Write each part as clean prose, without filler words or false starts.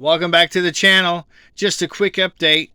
Welcome back to the channel. Just a quick update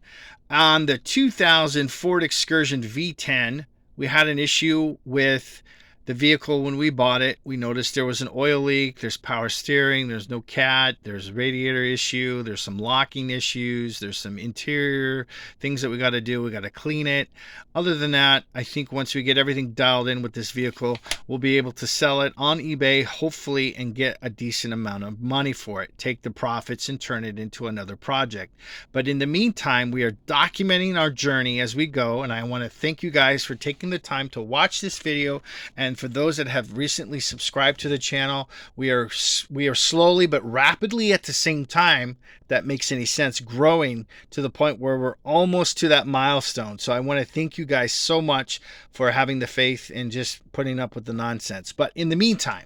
on the 2000 Ford Excursion V10. We had an issue with the vehicle when we bought it. We noticed there was an oil leak. There's power steering. There's no cat. There's a radiator issue. There's some locking issues. There's some interior things that we got to do. We got to clean it. Other than that, I think once we get everything dialed in with this vehicle, we'll be able to sell it on eBay, hopefully, and get a decent amount of money for it. Take the profits and turn it into another project. But in the meantime, we are documenting our journey as we go. And I want to thank you guys for taking the time to watch this video. And for those that have recently subscribed to the channel, we are slowly but rapidly at the same time, if that makes any sense, growing to the point where we're almost to that milestone. So I want to thank you guys so much for having the faith and just putting up with the nonsense. But in the meantime,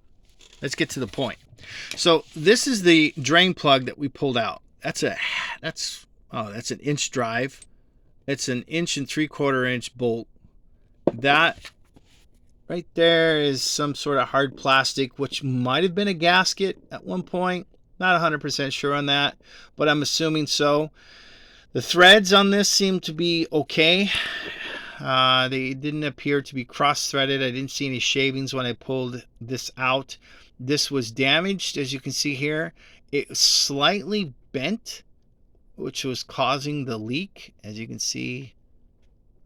let's get to the point. So this is the drain plug that we pulled out. That's an inch drive. It's an 1 3/4 inch bolt. That right there is some sort of hard plastic, which might have been a gasket at one point. Not 100% sure on that, but I'm assuming so. The threads on this seem to be okay. They didn't appear to be cross-threaded. I didn't see any shavings when I pulled this out. This was damaged, as you can see here. It was slightly bent, which was causing the leak. As you can see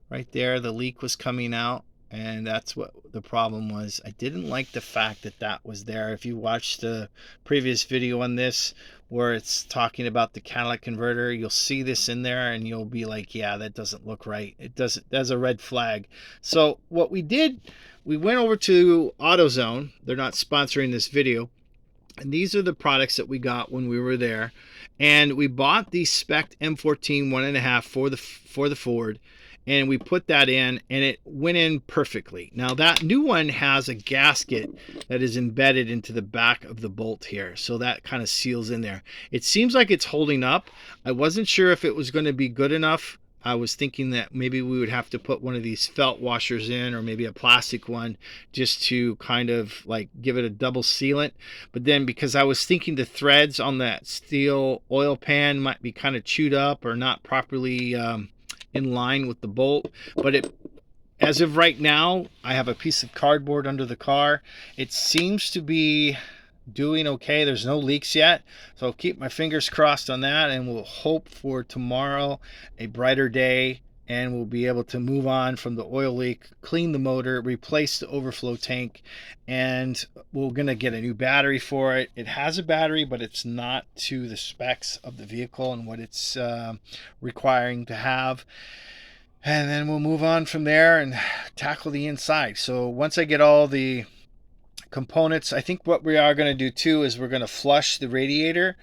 right there, the leak was coming out. And that's what the problem was. I didn't like the fact that that was there. If you watch the previous video on this, where it's talking about the catalytic converter, you'll see this in there and you'll be like, yeah, that doesn't look right. It doesn't, that's a red flag. So what we did, we went over to AutoZone. They're not sponsoring this video. And these are the products that we got when we were there. And we bought the spec M14 1.5 for the Ford. And we put that in and it went in perfectly. Now that new one has a gasket that is embedded into the back of the bolt here. So that kind of seals in there. It seems like it's holding up. I wasn't sure if it was going to be good enough. I was thinking that maybe we would have to put one of these felt washers in, or maybe a plastic one, just to kind of like give it a double sealant. But then because I was thinking the threads on that steel oil pan might be kind of chewed up or not properly in line with the bolt. But as of right now, I have a piece of cardboard under the car. It seems to be doing okay. There's no leaks yet, so I'll keep my fingers crossed on that, and we'll hope for tomorrow a brighter day and we'll be able to move on from the oil leak, clean the motor, replace the overflow tank, and we're going to get a new battery for it. It has a battery, but it's not to the specs of the vehicle and what it's requiring to have. And then we'll move on from there and tackle the inside. So once I get all the components, I think what we are going to do too is we're going to flush the radiator,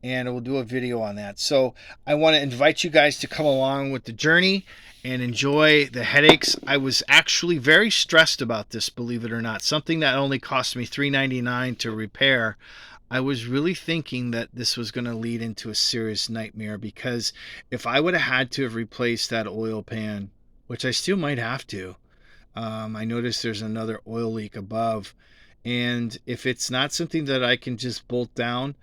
and we'll do a video on that. So I want to invite you guys to come along with the journey and enjoy the headaches. I was actually very stressed about this, believe it or not. Something that only cost me $3.99 to repair. I was really thinking that this was going to lead into a serious nightmare, because if I would have had to have replaced that oil pan, which I still might have to, I noticed there's another oil leak above. And if it's not something that I can just bolt down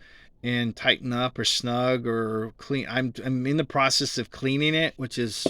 and tighten up or snug or clean, I'm in the process of cleaning it, which is,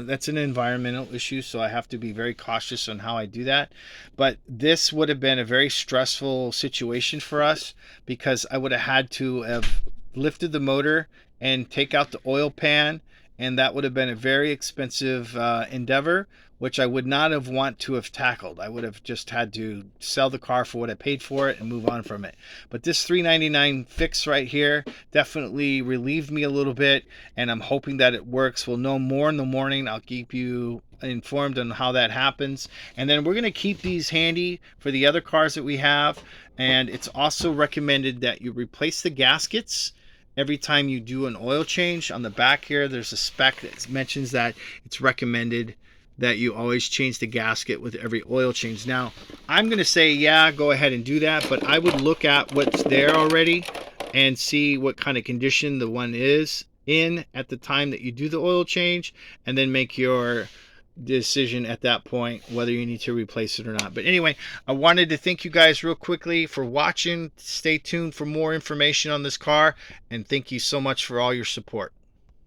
that's an environmental issue, so I have to be very cautious on how I do that. But this would have been a very stressful situation for us, because I would have had to have lifted the motor and take out the oil pan, and that would have been a very expensive endeavor, which I would not have want to have tackled. I would have just had to sell the car for what I paid for it and move on from it. But this $3.99 fix right here definitely relieved me a little bit, and I'm hoping that it works. We'll know more in the morning. I'll keep you informed on how that happens. And then we're going to keep these handy for the other cars that we have. And it's also recommended that you replace the gaskets every time you do an oil change. On the back here, there's a spec that mentions that it's recommended that you always change the gasket with every oil change. Now, I'm going to say, yeah, go ahead and do that, but I would look at what's there already and see what kind of condition the one is in at the time that you do the oil change, and then make your decision at that point whether you need to replace it or not. But anyway, I wanted to thank you guys real quickly for watching. Stay tuned for more information on this car, and thank you so much for all your support.